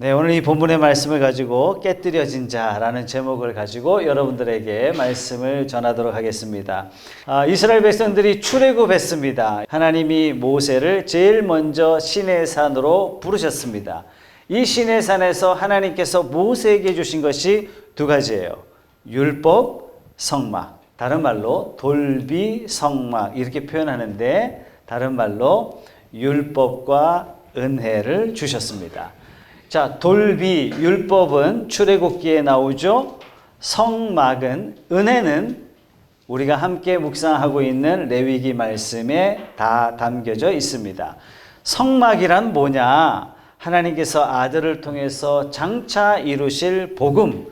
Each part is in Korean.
네, 오늘 이 본문의 말씀을 가지고 깨뜨려진 자라는 제목을 가지고 여러분들에게 말씀을 전하도록 하겠습니다. 이스라엘 백성들이 출애굽했습니다. 하나님이 모세를 제일 먼저 시내산으로 부르셨습니다. 이 시내산에서 하나님께서 모세에게 주신 것이 두 가지예요. 율법, 성막. 다른 말로 돌비, 성막 이렇게 표현하는데 다른 말로 율법과 은혜를 주셨습니다. 자, 돌비, 율법은 출애굽기에 나오죠. 성막은, 은혜는 우리가 함께 묵상하고 있는 레위기 말씀에 다 담겨져 있습니다. 성막이란 뭐냐? 하나님께서 아들을 통해서 장차 이루실 복음,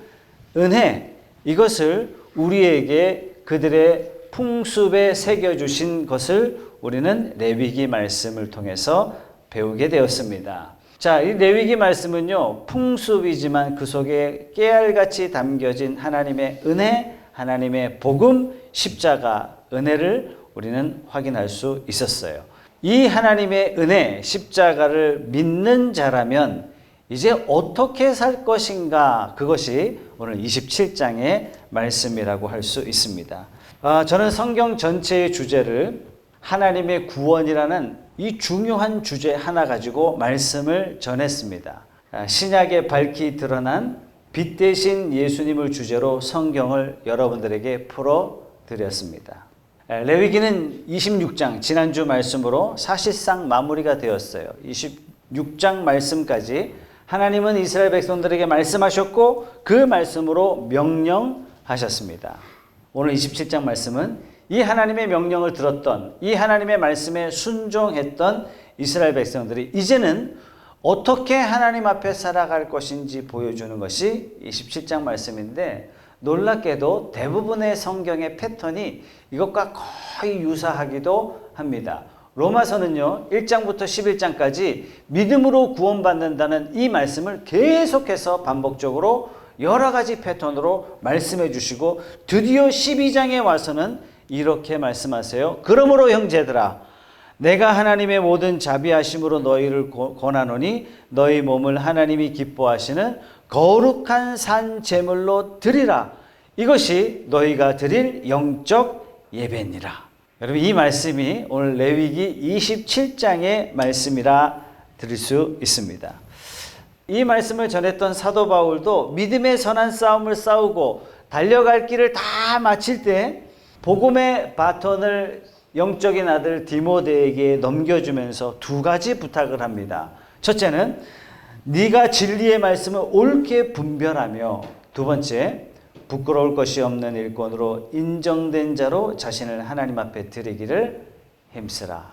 은혜, 이것을 우리에게 그들의 풍습에 새겨주신 것을 우리는 레위기 말씀을 통해서 배우게 되었습니다. 자, 이 레위기 말씀은요, 풍습이지만 그 속에 깨알같이 담겨진 하나님의 은혜, 하나님의 복음, 십자가, 은혜를 우리는 확인할 수 있었어요. 이 하나님의 은혜, 십자가를 믿는 자라면 이제 어떻게 살 것인가? 그것이 오늘 27장의 말씀이라고 할 수 있습니다. 저는 성경 전체의 주제를 하나님의 구원이라는 이 중요한 주제 하나 가지고 말씀을 전했습니다. 신약에 밝히 드러난 빛 대신 예수님을 주제로 성경을 여러분들에게 풀어드렸습니다. 레위기는 26장 지난주 말씀으로 사실상 마무리가 되었어요. 26장 말씀까지 하나님은 이스라엘 백성들에게 말씀하셨고 그 말씀으로 명령하셨습니다. 오늘 27장 말씀은 이 하나님의 명령을 들었던, 이 하나님의 말씀에 순종했던 이스라엘 백성들이 이제는 어떻게 하나님 앞에 살아갈 것인지 보여주는 것이 27장 말씀인데, 놀랍게도 대부분의 성경의 패턴이 이것과 거의 유사하기도 합니다. 로마서는요, 1장부터 11장까지 믿음으로 구원받는다는 이 말씀을 계속해서 반복적으로 여러 가지 패턴으로 말씀해 주시고, 드디어 12장에 와서는 이렇게 말씀하세요. 그러므로 형제들아, 내가 하나님의 모든 자비하심으로 너희를 권하노니 너희 몸을 하나님이 기뻐하시는 거룩한 산 제물로 드리라. 이것이 너희가 드릴 영적 예배니라. 여러분, 이 말씀이 오늘 레위기 27장의 말씀이라 드릴 수 있습니다. 이 말씀을 전했던 사도 바울도 믿음의 선한 싸움을 싸우고 달려갈 길을 다 마칠 때 복음의 바톤을 영적인 아들 디모데에게 넘겨주면서 두 가지 부탁을 합니다. 첫째는 네가 진리의 말씀을 옳게 분별하며, 두 번째, 부끄러울 것이 없는 일꾼으로 인정된 자로 자신을 하나님 앞에 드리기를 힘쓰라.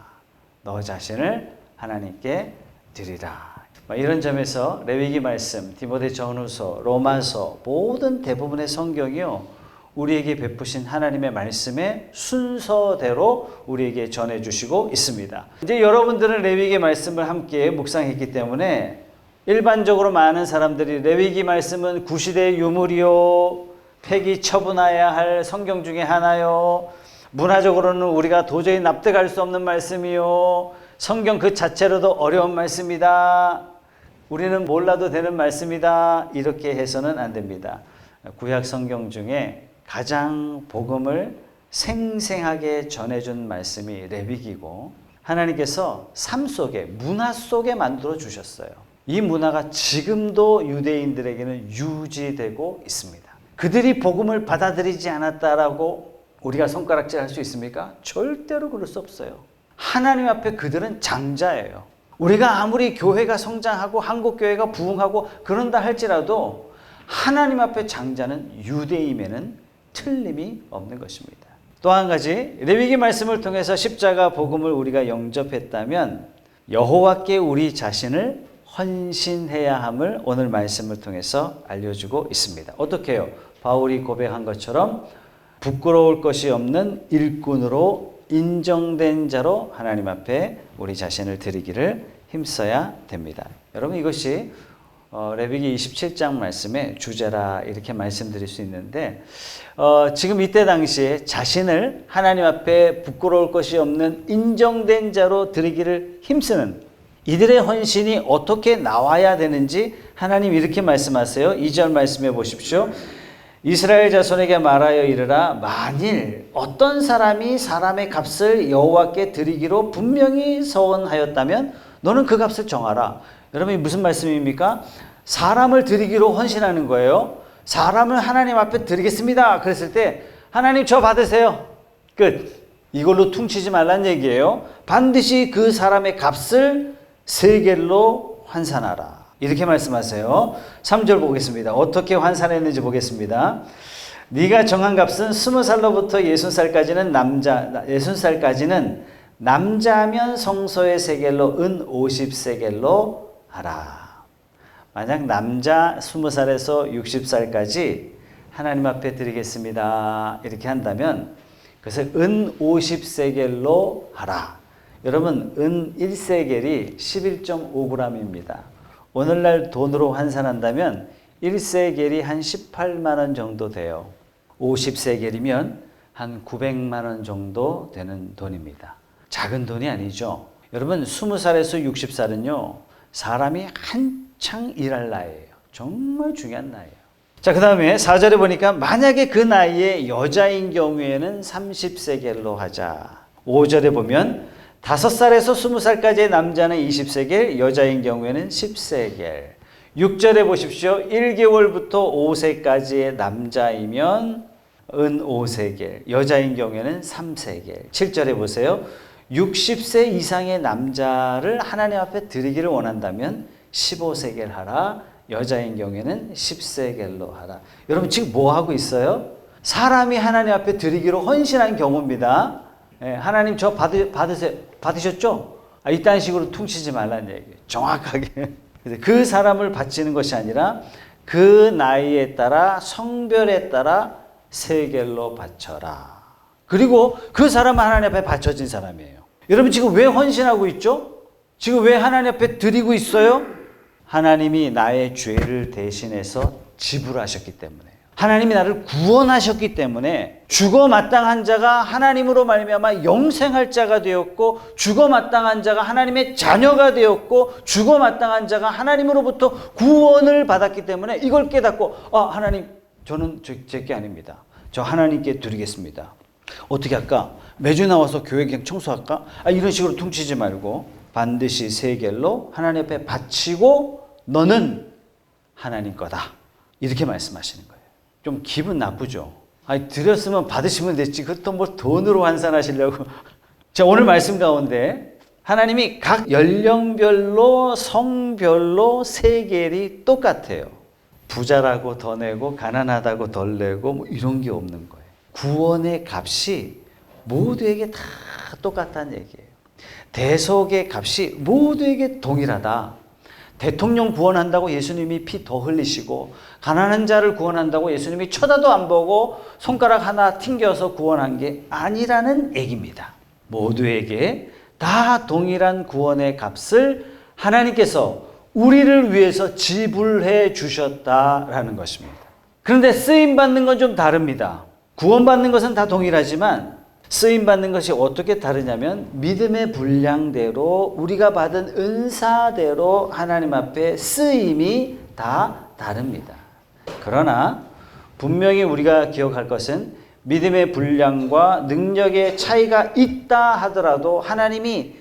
너 자신을 하나님께 드리라. 이런 점에서 레위기 말씀, 디모데 전후서, 로마서 모든 대부분의 성경이요, 우리에게 베푸신 하나님의 말씀의 순서대로 우리에게 전해주시고 있습니다. 이제 여러분들은 레위기 말씀을 함께 묵상했기 때문에 일반적으로 많은 사람들이 레위기 말씀은 구시대의 유물이요, 폐기 처분해야 할 성경 중에 하나요, 문화적으로는 우리가 도저히 납득할 수 없는 말씀이요, 성경 그 자체로도 어려운 말씀이다, 우리는 몰라도 되는 말씀이다, 이렇게 해서는 안 됩니다. 구약 성경 중에 가장 복음을 생생하게 전해준 말씀이 레위기고, 하나님께서 삶 속에, 문화 속에 만들어 주셨어요. 이 문화가 지금도 유대인들에게는 유지되고 있습니다. 그들이 복음을 받아들이지 않았다라고 우리가 손가락질 할 수 있습니까? 절대로 그럴 수 없어요. 하나님 앞에 그들은 장자예요. 우리가 아무리 교회가 성장하고 한국교회가 부흥하고 그런다 할지라도 하나님 앞에 장자는 유대임에는 틀림이 없는 것입니다. 또 한 가지, 레위기 말씀을 통해서 십자가 복음을 우리가 영접했다면 여호와께 우리 자신을 헌신해야 함을 오늘 말씀을 통해서 알려주고 있습니다. 어떻게 해요? 바울이 고백한 것처럼 부끄러울 것이 없는 일꾼으로 인정된 자로 하나님 앞에 우리 자신을 드리기를 힘써야 됩니다. 여러분, 이것이 레위기 27장 말씀의 주제라 이렇게 말씀드릴 수 있는데, 지금 이때 당시에 자신을 하나님 앞에 부끄러울 것이 없는 인정된 자로 드리기를 힘쓰는 이들의 헌신이 어떻게 나와야 되는지 하나님 이렇게 말씀하세요. 2절 말씀해 보십시오. 이스라엘 자손에게 말하여 이르라. 만일 어떤 사람이 사람의 값을 여호와께 드리기로 분명히 서원하였다면 너는 그 값을 정하라. 여러분 무슨 말씀입니까? 사람을 드리기로 헌신하는 거예요. 사람을 하나님 앞에 드리겠습니다. 그랬을 때 하나님 저 받으세요. 끝. 이걸로 퉁치지 말란 얘기예요. 반드시 그 사람의 값을 세겔로 환산하라. 이렇게 말씀하세요. 3절 보겠습니다. 어떻게 환산했는지 보겠습니다. 네가 정한 값은 20살로부터 60살까지는 남자면 성소의 세겔로 은 50세겔로 하라. 만약 남자 20살에서 60살까지 하나님 앞에 드리겠습니다. 이렇게 한다면 그것을 은 50세겔로 하라. 여러분 은 1세겔이 11.5g입니다. 오늘날 돈으로 환산한다면 1세겔이 한 18만 원 정도 돼요. 50세겔이면 한 900만 원 정도 되는 돈입니다. 작은 돈이 아니죠. 여러분 20살에서 60살은요. 사람이 한창 일할 나이예요. 정말 중요한 나이예요. 자, 그 다음에 4절에 보니까 만약에 그 나이에 여자인 경우에는 30세겔로 하자. 5절에 보면 5살에서 20살까지의 남자는 20세겔, 여자인 경우에는 10세겔. 6절에 보십시오. 1개월부터 5세까지의 남자이면 은 5세겔, 여자인 경우에는 3세겔. 7절에 보세요. 60세 이상의 남자를 하나님 앞에 드리기를 원한다면 15세겔 하라. 여자인 경우에는 10세겔로 하라. 여러분 지금 뭐 하고 있어요? 사람이 하나님 앞에 드리기로 헌신한 경우입니다. 예, 하나님 저 받으셨죠? 이딴 식으로 퉁치지 말라는 얘기예요. 정확하게. 그 사람을 바치는 것이 아니라 그 나이에 따라 성별에 따라 세겔로 바쳐라. 그리고 그 사람은 하나님 앞에 바쳐진 사람이에요. 여러분 지금 왜 헌신하고 있죠? 지금 왜 하나님 앞에 드리고 있어요? 하나님이 나의 죄를 대신해서 지불하셨기 때문에, 하나님이 나를 구원하셨기 때문에 죽어 마땅한 자가 하나님으로 말미암아 영생할 자가 되었고, 죽어 마땅한 자가 하나님의 자녀가 되었고, 죽어 마땅한 자가 하나님으로부터 구원을 받았기 때문에 이걸 깨닫고 하나님 저는 제게 아닙니다. 저 하나님께 드리겠습니다. 어떻게 할까? 매주 나와서 교회 그냥 청소할까? 이런 식으로 퉁치지 말고 반드시 세겔로 하나님 앞에 바치고 너는 하나님 거다. 이렇게 말씀하시는 거예요. 좀 기분 나쁘죠? 드렸으면 받으시면 됐지. 그것도 뭐 돈으로 환산하시려고. 자, 오늘 말씀 가운데 하나님이 각 연령별로 성별로 세겔이 똑같아요. 부자라고 더 내고 가난하다고 덜 내고 뭐 이런 게 없는 거예요. 구원의 값이 모두에게 다 똑같다는 얘기예요. 대속의 값이 모두에게 동일하다. 대통령 구원한다고 예수님이 피 더 흘리시고, 가난한 자를 구원한다고 예수님이 쳐다도 안 보고 손가락 하나 튕겨서 구원한 게 아니라는 얘기입니다. 모두에게 다 동일한 구원의 값을 하나님께서 우리를 위해서 지불해 주셨다라는 것입니다. 그런데 쓰임받는 건 좀 다릅니다. 구원받는 것은 다 동일하지만 쓰임받는 것이 어떻게 다르냐면 믿음의 분량대로 우리가 받은 은사대로 하나님 앞에 쓰임이 다 다릅니다. 그러나 분명히 우리가 기억할 것은 믿음의 분량과 능력의 차이가 있다 하더라도 하나님이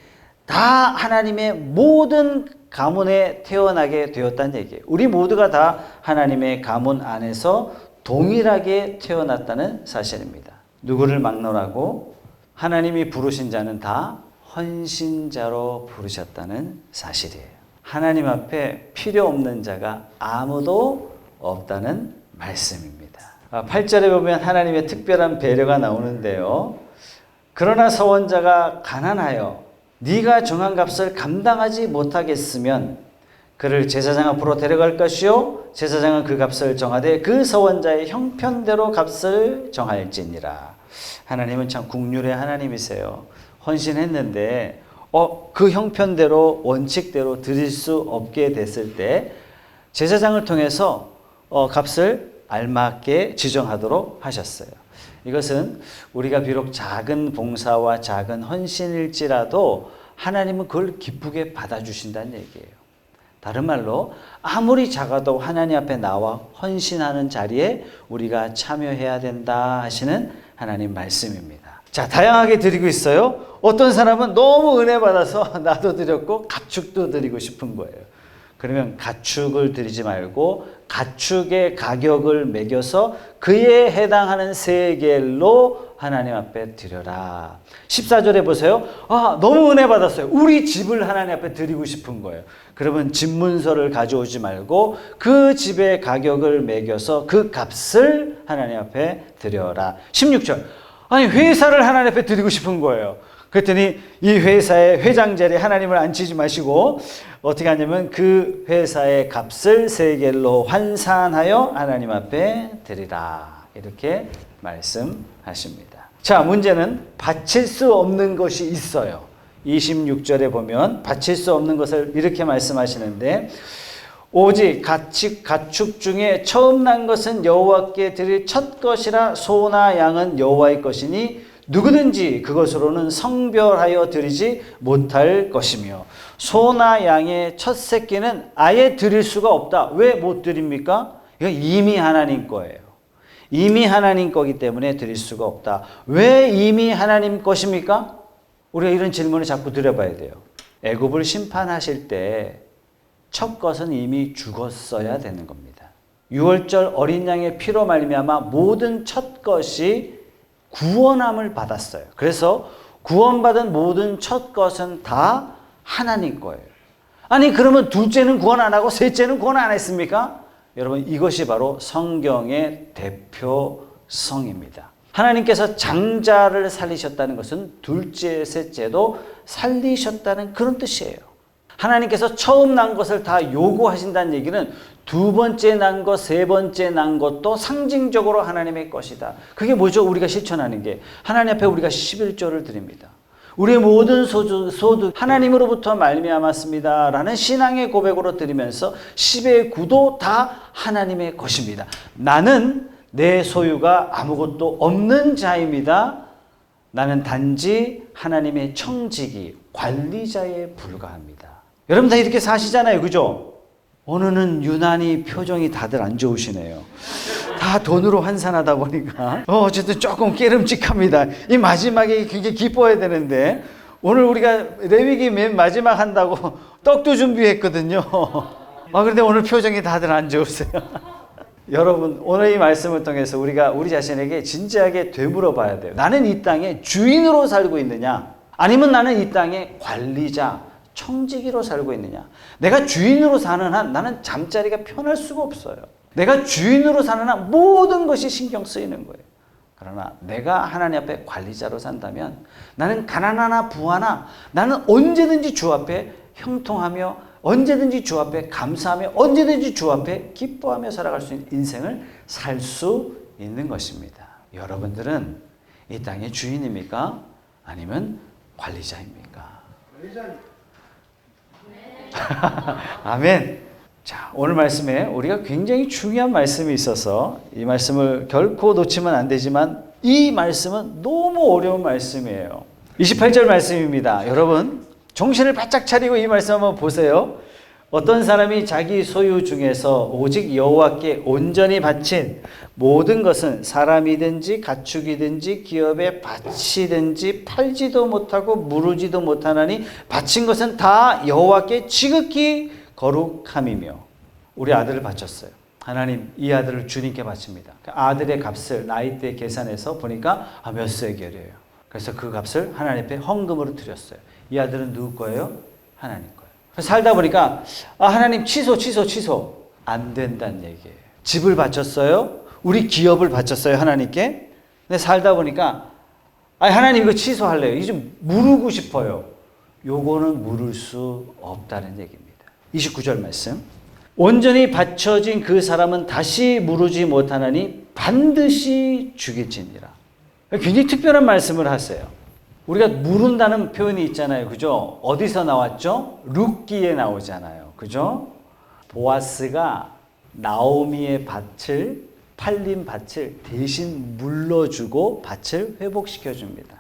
다 하나님의 모든 가문에 태어나게 되었다는 얘기예요. 우리 모두가 다 하나님의 가문 안에서 동일하게 태어났다는 사실입니다. 누구를 막론하고 하나님이 부르신 자는 다 헌신자로 부르셨다는 사실이에요. 하나님 앞에 필요 없는 자가 아무도 없다는 말씀입니다. 8절에 보면 하나님의 특별한 배려가 나오는데요. 그러나 서원자가 가난하여 네가 정한 값을 감당하지 못하겠으면 그를 제사장 앞으로 데려갈 것이요 제사장은 그 값을 정하되 그 서원자의 형편대로 값을 정할지니라. 하나님은 참 국률의 하나님이세요. 헌신했는데 그 형편대로 원칙대로 드릴 수 없게 됐을 때 제사장을 통해서 값을 알맞게 지정하도록 하셨어요. 이것은 우리가 비록 작은 봉사와 작은 헌신일지라도 하나님은 그걸 기쁘게 받아주신다는 얘기예요. 다른 말로 아무리 작아도 하나님 앞에 나와 헌신하는 자리에 우리가 참여해야 된다 하시는 하나님 말씀입니다. 자, 다양하게 드리고 있어요. 어떤 사람은 너무 은혜 받아서 나도 드렸고 가축도 드리고 싶은 거예요. 그러면 가축을 드리지 말고 가축의 가격을 매겨서 그에 해당하는 세겔로 하나님 앞에 드려라. 14절에 보세요. 너무 은혜 받았어요. 우리 집을 하나님 앞에 드리고 싶은 거예요. 그러면 집문서를 가져오지 말고 그 집의 가격을 매겨서 그 값을 하나님 앞에 드려라. 16절. 아니, 회사를 하나님 앞에 드리고 싶은 거예요. 그랬더니 이 회사의 회장 자리에 하나님을 앉히지 마시고 어떻게 하냐면 그 회사의 값을 세겔로 환산하여 하나님 앞에 드리라. 이렇게 말씀하십니다. 자, 문제는 바칠 수 없는 것이 있어요. 26절에 보면 바칠 수 없는 것을 이렇게 말씀하시는데 오직 가축 중에 처음 난 것은 여호와께 드릴 첫 것이라 소나 양은 여호와의 것이니 누구든지 그것으로는 성별하여 드리지 못할 것이며 소나 양의 첫 새끼는 아예 드릴 수가 없다. 왜 못 드립니까? 이건 이미 하나님 거예요. 이미 하나님 거기 때문에 드릴 수가 없다. 왜 이미 하나님 것입니까? 우리가 이런 질문을 자꾸 드려봐야 돼요. 애굽을 심판하실 때 첫 것은 이미 죽었어야 되는 겁니다. 유월절 어린 양의 피로 말미암아 모든 첫 것이 구원함을 받았어요. 그래서 구원받은 모든 첫 것은 다 하나님 거예요. 아니, 그러면 둘째는 구원 안 하고 셋째는 구원 안 했습니까? 여러분, 이것이 바로 성경의 대표성입니다. 하나님께서 장자를 살리셨다는 것은 둘째, 셋째도 살리셨다는 그런 뜻이에요. 하나님께서 처음 난 것을 다 요구하신다는 얘기는 두 번째 난 것, 세 번째 난 것도 상징적으로 하나님의 것이다. 그게 뭐죠? 우리가 실천하는 게 하나님 앞에 우리가 11조를 드립니다. 우리의 모든 소득 하나님으로부터 말미암았습니다 라는 신앙의 고백으로 드리면서 10의 9도 다 하나님의 것입니다. 나는 내 소유가 아무것도 없는 자입니다. 나는 단지 하나님의 청지기, 관리자에 불과합니다. 여러분 다 이렇게 사시잖아요. 그죠? 오늘은 유난히 표정이 다들 안 좋으시네요. 다 돈으로 환산하다 보니까 어쨌든 조금 깨름직합니다. 이 마지막에 굉장히 기뻐해야 되는데 오늘 우리가 레위기 맨 마지막 한다고 떡도 준비했거든요. 그런데 오늘 표정이 다들 안 좋으세요. 여러분, 오늘 이 말씀을 통해서 우리가 우리 자신에게 진지하게 되물어 봐야 돼요. 나는 이 땅의 주인으로 살고 있느냐? 아니면 나는 이 땅의 관리자, 청지기로 살고 있느냐? 내가 주인으로 사는 한 나는 잠자리가 편할 수가 없어요. 내가 주인으로 사는 한 모든 것이 신경 쓰이는 거예요. 그러나 내가 하나님 앞에 관리자로 산다면 나는 가난하나 부하나 나는 언제든지 주 앞에 형통하며 언제든지 주 앞에 감사하며 언제든지 주 앞에 기뻐하며 살아갈 수 있는 인생을 살 수 있는 것입니다. 여러분들은 이 땅의 주인입니까? 아니면 관리자입니까? 관리자입니다. 아멘. 자, 오늘 말씀에 우리가 굉장히 중요한 말씀이 있어서 이 말씀을 결코 놓치면 안 되지만 이 말씀은 너무 어려운 말씀이에요. 28절 말씀입니다. 여러분 정신을 바짝 차리고 이 말씀 한번 보세요. 어떤 사람이 자기 소유 중에서 오직 여호와께 온전히 바친 모든 것은 사람이든지 가축이든지 기업의 밭이든지 팔지도 못하고 무르지도 못하나니 바친 것은 다 여호와께 지극히 거룩함이며. 우리 아들을 바쳤어요. 하나님, 이 아들을 주님께 바칩니다. 아들의 값을 나이대 계산해서 보니까 몇 세겔이에요. 그래서 그 값을 하나님 앞에 헌금으로 드렸어요. 이 아들은 누구 거예요? 하나님 거예요. 살다 보니까 하나님 취소 안 된다는 얘기예요. 집을 바쳤어요. 우리 기업을 바쳤어요. 하나님께. 근데 살다 보니까 하나님 이거 취소할래요. 이제 물으고 싶어요. 요거는 물을 수 없다는 얘기입니다. 29절 말씀. 온전히 바쳐진 그 사람은 다시 물으지 못하나니 반드시 죽일지니라. 굉장히 특별한 말씀을 하세요. 우리가 물은다는 표현이 있잖아요. 그죠? 어디서 나왔죠? 룻기에 나오잖아요. 그죠? 보아스가 나오미의 밭을, 팔린 밭을 대신 물러주고 밭을 회복시켜줍니다.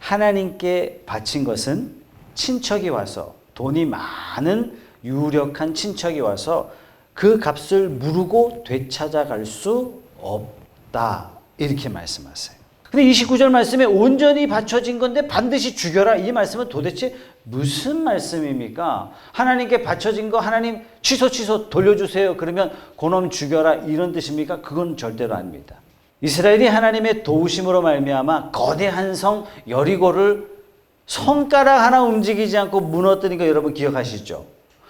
하나님께 바친 것은 친척이 와서, 돈이 많은 유력한 친척이 와서 그 값을 무르고 되찾아갈 수 없다. 이렇게 말씀하세요. 근데 29절 말씀에 온전히 바쳐진 건데 반드시 죽여라. 이 말씀은 도대체 무슨 말씀입니까? 하나님께 바쳐진 거 하나님 취소 돌려주세요. 그러면 그놈 죽여라. 이런 뜻입니까? 그건 절대로 아닙니다. 이스라엘이 하나님의 도우심으로 말미암아 거대한 성 여리고를 손가락 하나 움직이지 않고 무너뜨린 거 여러분 기억하시죠?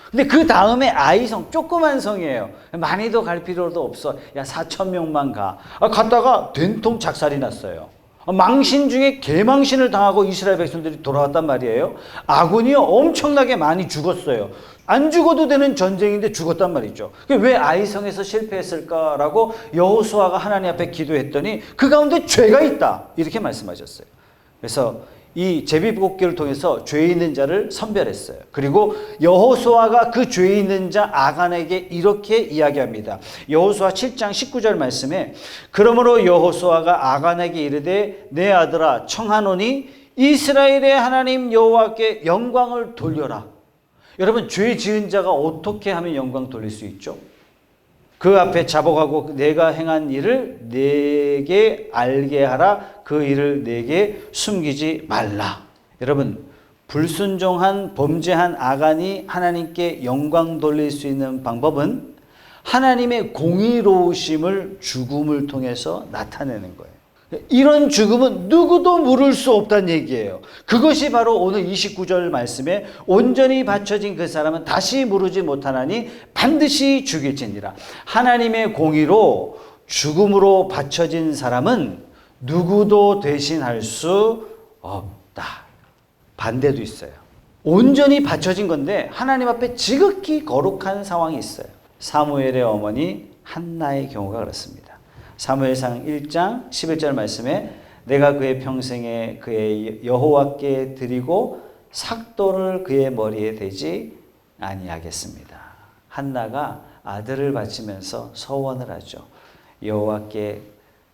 근데 그 다음에 아이성, 조그만 성이에요. 많이도 갈 필요도 없어. 야, 4,000명만 가. 갔다가 된통 작살이 났어요. 망신 중에 개망신을 당하고 이스라엘 백성들이 돌아왔단 말이에요. 아군이요, 엄청나게 많이 죽었어요. 안 죽어도 되는 전쟁인데 죽었단 말이죠. 왜 아이성에서 실패했을까라고 여호수아가 하나님 앞에 기도했더니 그 가운데 죄가 있다. 이렇게 말씀하셨어요. 그래서 이 제비뽑기를 통해서 죄 있는 자를 선별했어요. 그리고 여호수아가 그 죄 있는 자 아간에게 이렇게 이야기합니다. 여호수아 7장 19절 말씀에 그러므로 여호수아가 아간에게 이르되 내 아들아 청하노니 이스라엘의 하나님 여호와께 영광을 돌려라. 여러분, 죄 지은 자가 어떻게 하면 영광 돌릴 수 있죠? 그 앞에 자복하고 내가 행한 일을 내게 알게 하라. 그 일을 내게 숨기지 말라. 여러분, 불순종한 범죄한 아간이 하나님께 영광 돌릴 수 있는 방법은 하나님의 공의로우심을 죽음을 통해서 나타내는 거예요. 이런 죽음은 누구도 물을 수 없다는 얘기예요. 그것이 바로 오늘 29절 말씀에 온전히 바쳐진 그 사람은 다시 무르지 못하나니 반드시 죽일지니라. 하나님의 공의로 죽음으로 바쳐진 사람은 누구도 대신할 수 없다. 반대도 있어요. 온전히 바쳐진 건데 하나님 앞에 지극히 거룩한 상황이 있어요. 사무엘의 어머니 한나의 경우가 그렇습니다. 사무엘상 1장 11절 말씀에 내가 그의 평생에 그의 여호와께 드리고 삭도를 그의 머리에 대지 아니하겠습니다. 한나가 아들을 바치면서 서원을 하죠. 여호와께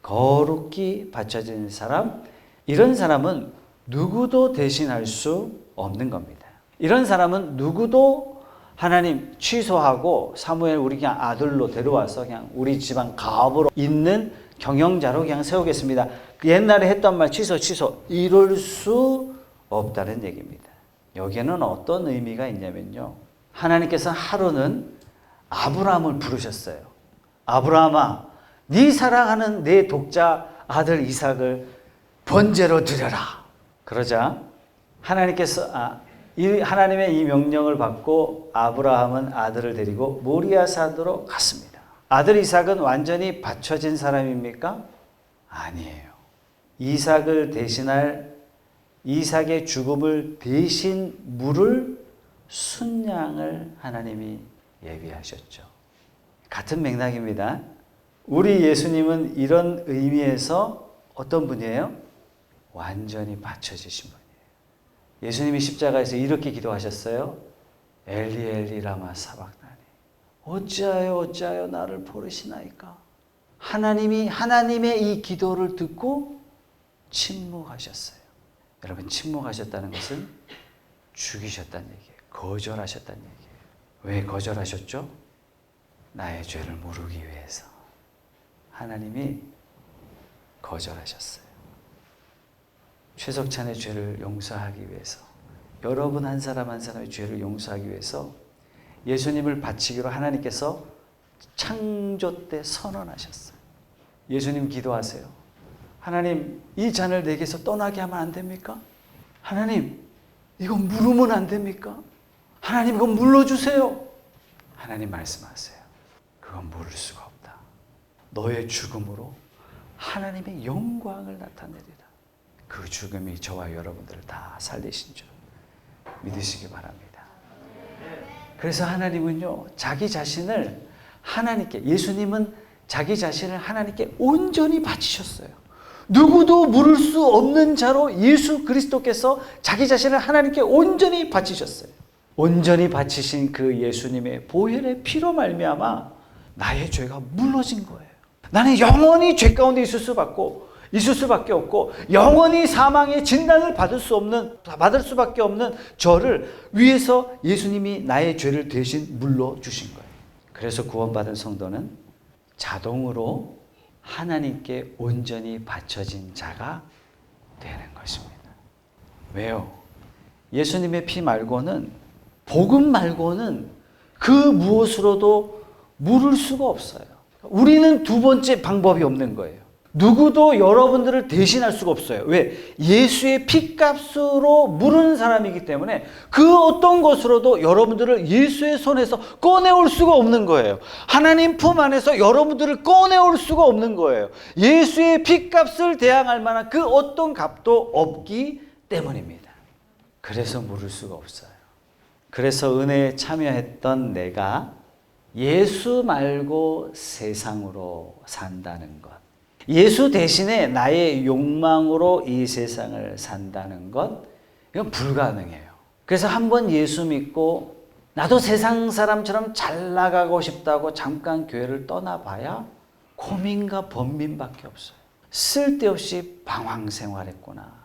거룩히 바쳐진 사람, 이런 사람은 누구도 대신할 수 없는 겁니다. 이런 사람은 누구도 하나님 취소하고 사무엘 우리 그냥 아들로 데려와서 그냥 우리 집안 가업으로 있는 경영자로 그냥 세우겠습니다. 옛날에 했던 말 취소 이럴 수 없다는 얘기입니다. 여기에는 어떤 의미가 있냐면요. 하나님께서 하루는 아브라함을 부르셨어요. 아브라함아, 네 사랑하는 내 독자 아들 이삭을 번제로 드려라. 그러자 하나님께서 하나님의 이 명령을 받고 아브라함은 아들을 데리고 모리아 산으로 갔습니다. 아들 이삭은 완전히 바쳐진 사람입니까? 아니에요. 이삭을 대신할, 이삭의 죽음을 대신 물을 순양을 하나님이 예비하셨죠. 같은 맥락입니다. 우리 예수님은 이런 의미에서 어떤 분이에요? 완전히 바쳐지신 분이에요. 예수님이 십자가에서 이렇게 기도하셨어요. 엘리 엘리 라마 사박다니 어찌하여 나를 버리시나이까. 하나님이 하나님의 이 기도를 듣고 침묵하셨어요. 여러분, 침묵하셨다는 것은 죽이셨다는 얘기예요. 거절하셨다는 얘기예요. 왜 거절하셨죠? 나의 죄를 모르기 위해서 하나님이 거절하셨어요. 최석찬의 죄를 용서하기 위해서, 여러분 한 사람 한 사람의 죄를 용서하기 위해서 예수님을 바치기로 하나님께서 창조 때 선언하셨어요. 예수님 기도하세요. 하나님, 이 잔을 내게서 떠나게 하면 안 됩니까? 하나님, 이거 물으면 안 됩니까? 하나님, 이거 물러주세요. 하나님 말씀하세요. 그건 물을 수가 없다. 너의 죽음으로 하나님의 영광을 나타내리라. 그 죽음이 저와 여러분들을 다 살리신 줄 믿으시기 바랍니다. 그래서 하나님은요, 자기 자신을 하나님께, 예수님은 자기 자신을 하나님께 온전히 바치셨어요. 누구도 물을 수 없는 자로 예수 그리스도께서 자기 자신을 하나님께 온전히 바치셨어요. 온전히 바치신 그 예수님의 보혈의 피로 말미암아 나의 죄가 물러진 거예요. 나는 영원히 죄 가운데 있을 수밖에 없고 있을 수밖에 없고 영원히 사망의 진단을 받을 수밖에 없는 저를 위해서 예수님이 나의 죄를 대신 물러주신 거예요. 그래서 구원받은 성도는 자동으로 하나님께 온전히 바쳐진 자가 되는 것입니다. 왜요? 예수님의 피 말고는, 복음 말고는 그 무엇으로도 물을 수가 없어요. 우리는 두 번째 방법이 없는 거예요. 누구도 여러분들을 대신할 수가 없어요. 왜? 예수의 피값으로 물은 사람이기 때문에 그 어떤 것으로도 여러분들을 예수의 손에서 꺼내올 수가 없는 거예요. 하나님 품 안에서 여러분들을 꺼내올 수가 없는 거예요. 예수의 피값을 대항할 만한 그 어떤 값도 없기 때문입니다. 그래서 물을 수가 없어요. 그래서 은혜에 참여했던 내가 예수 말고 세상으로 산다는 것, 예수 대신에 나의 욕망으로 이 세상을 산다는 것, 이건 불가능해요. 그래서 한번 예수 믿고 나도 세상 사람처럼 잘 나가고 싶다고 잠깐 교회를 떠나봐야 고민과 번민밖에 없어요. 쓸데없이 방황 생활했구나.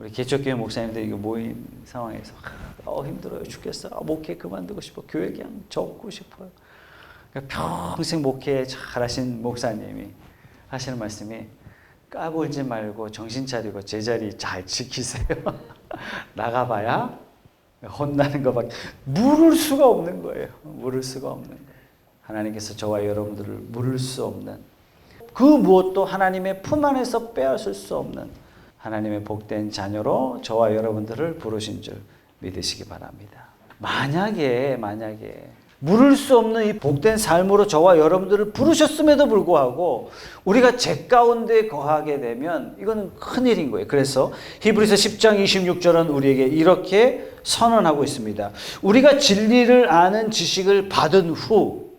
우리 개척교회 목사님들 이거 모인 상황에서 힘들어요 죽겠어. 목회 그만두고 싶어. 교회 그냥 접고 싶어요. 그러니까 평생 목회 잘하신 목사님이 하시는 말씀이 까불지 말고 정신 차리고 제자리 잘 지키세요. 나가봐야 혼나는 것밖에 물을 수가 없는 거예요. 물을 수가 없는 거예요. 하나님께서 저와 여러분들을 물을 수 없는 그 무엇도 하나님의 품 안에서 빼앗을 수 없는 하나님의 복된 자녀로 저와 여러분들을 부르신 줄 믿으시기 바랍니다. 만약에 물을 수 없는 이 복된 삶으로 저와 여러분들을 부르셨음에도 불구하고 우리가 죄 가운데 거하게 되면 이거는 큰일인 거예요. 그래서 히브리서 10장 26절은 우리에게 이렇게 선언하고 있습니다. 우리가 진리를 아는 지식을 받은 후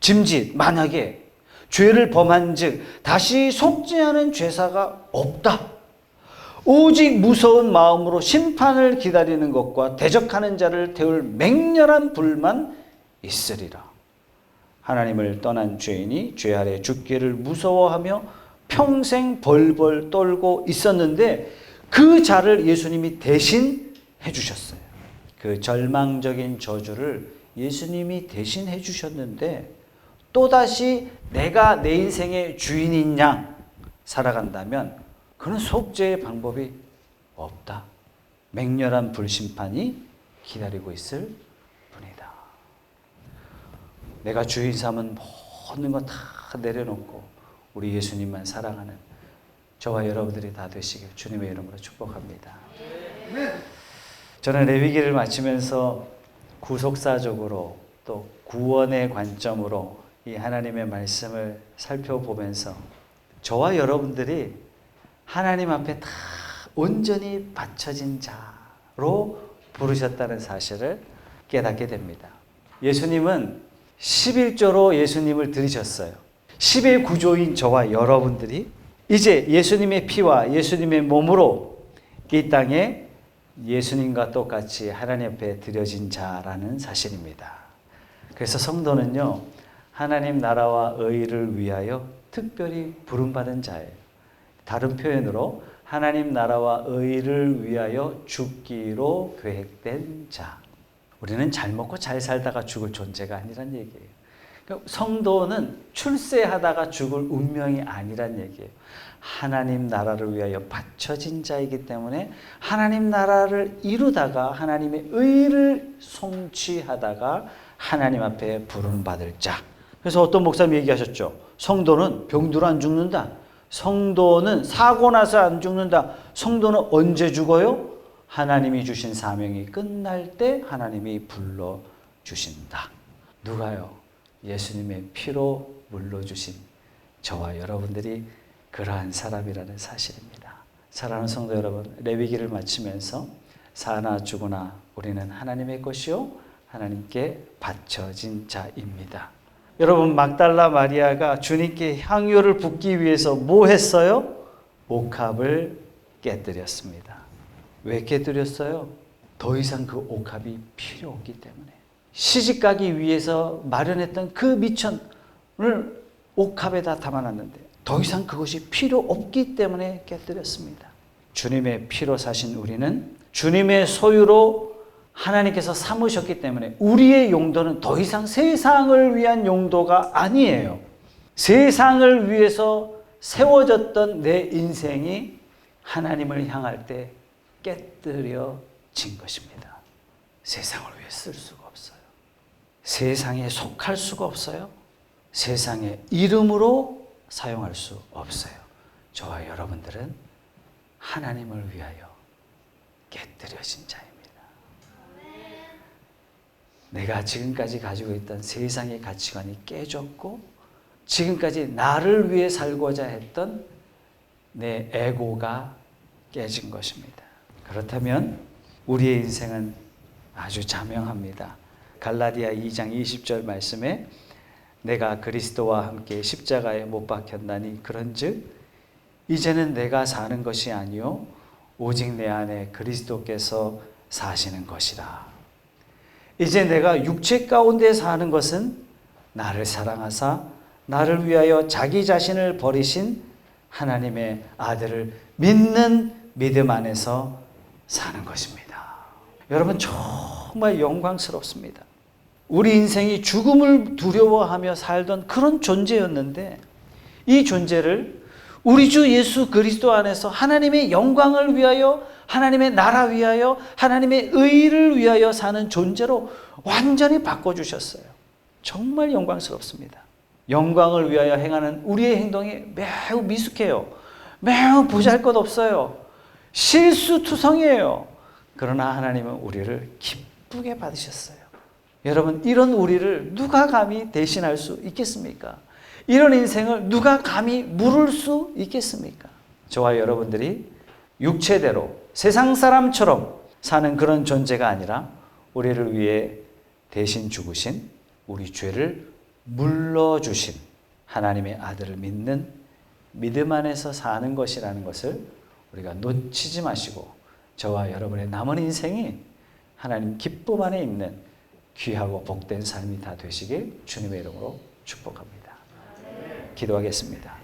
짐짓 만약에 죄를 범한 즉 다시 속지 않은 죄사가 없다. 오직 무서운 마음으로 심판을 기다리는 것과 대적하는 자를 태울 맹렬한 불만 있으리라. 하나님을 떠난 죄인이 죄 아래 죽기를 무서워하며 평생 벌벌 떨고 있었는데 그 자를 예수님이 대신 해주셨어요. 그 절망적인 저주를 예수님이 대신 해주셨는데 또다시 내가 내 인생의 주인인 양 살아간다면 그는 속죄의 방법이 없다. 맹렬한 불심판이 기다리고 있을 뿐이다. 내가 주인 삼은 모든 것 다 내려놓고 우리 예수님만 사랑하는 저와 여러분들이 다 되시길 주님의 이름으로 축복합니다. 저는 레위기를 마치면서 구속사적으로 또 구원의 관점으로 이 하나님의 말씀을 살펴보면서 저와 여러분들이 하나님 앞에 다 온전히 바쳐진 자로 부르셨다는 사실을 깨닫게 됩니다. 예수님은 11조로 예수님을 들이셨어요. 10의 구조인 저와 여러분들이 이제 예수님의 피와 예수님의 몸으로 이 땅에 예수님과 똑같이 하나님 앞에 드려진 자라는 사실입니다. 그래서 성도는요, 하나님 나라와 의를 위하여 특별히 부름받은 자예요. 다른 표현으로 하나님 나라와 의를 위하여 죽기로 계획된 자. 우리는 잘 먹고 잘 살다가 죽을 존재가 아니란 얘기예요. 그러니까 성도는 출세하다가 죽을 운명이 아니란 얘기예요. 하나님 나라를 위하여 바쳐진 자이기 때문에 하나님 나라를 이루다가 하나님의 의를 성취하다가 하나님 앞에 부름받을 자. 그래서 어떤 목사님이 얘기하셨죠. 성도는 병들어 안 죽는다. 성도는 사고 나서 안 죽는다. 성도는 언제 죽어요? 하나님이 주신 사명이 끝날 때 하나님이 불러주신다. 누가요? 예수님의 피로 물러주신 저와 여러분들이 그러한 사람이라는 사실입니다. 사랑하는 성도 여러분, 레위기를 마치면서 사나 죽으나 우리는 하나님의 것이요 하나님께 바쳐진 자입니다. 여러분, 막달라 마리아가 주님께 향유를 붓기 위해서 뭐 했어요? 옥합을 깨뜨렸습니다. 왜 깨뜨렸어요? 더 이상 그 옥합이 필요 없기 때문에. 시집가기 위해서 마련했던 그 미천을 옥합에다 담아놨는데 더 이상 그것이 필요 없기 때문에 깨뜨렸습니다. 주님의 피로 사신 우리는 주님의 소유로 하나님께서 삼으셨기 때문에 우리의 용도는 더 이상 세상을 위한 용도가 아니에요. 세상을 위해서 세워졌던 내 인생이 하나님을 향할 때 깨뜨려진 것입니다. 세상을 위해 쓸 수가 없어요. 세상에 속할 수가 없어요. 세상의 이름으로 사용할 수 없어요. 저와 여러분들은 하나님을 위하여 깨뜨려진 자입니다. 내가 지금까지 가지고 있던 세상의 가치관이 깨졌고 지금까지 나를 위해 살고자 했던 내 에고가 깨진 것입니다. 그렇다면 우리의 인생은 아주 자명합니다. 갈라디아 2장 20절 말씀에 내가 그리스도와 함께 십자가에 못 박혔나니 그런즉 이제는 내가 사는 것이 아니요 오직 내 안에 그리스도께서 사시는 것이라. 이제 내가 육체 가운데 사는 것은 나를 사랑하사 나를 위하여 자기 자신을 버리신 하나님의 아들을 믿는 믿음 안에서 사는 것입니다. 여러분 정말 영광스럽습니다. 우리 인생이 죽음을 두려워하며 살던 그런 존재였는데 이 존재를 우리 주 예수 그리스도 안에서 하나님의 영광을 위하여 하나님의 나라 위하여 하나님의 의를 위하여 사는 존재로 완전히 바꿔주셨어요. 정말 영광스럽습니다. 영광을 위하여 행하는 우리의 행동이 매우 미숙해요. 매우 보잘것없어요. 실수투성이에요. 그러나 하나님은 우리를 기쁘게 받으셨어요. 여러분 이런 우리를 누가 감히 대신할 수 있겠습니까? 이런 인생을 누가 감히 물을 수 있겠습니까? 저와 여러분들이 육체대로 세상 사람처럼 사는 그런 존재가 아니라 우리를 위해 대신 죽으신 우리 죄를 물러주신 하나님의 아들을 믿는 믿음 안에서 사는 것이라는 것을 우리가 놓치지 마시고 저와 여러분의 남은 인생이 하나님 기쁨 안에 있는 귀하고 복된 삶이 다 되시길 주님의 이름으로 축복합니다. 기도하겠습니다.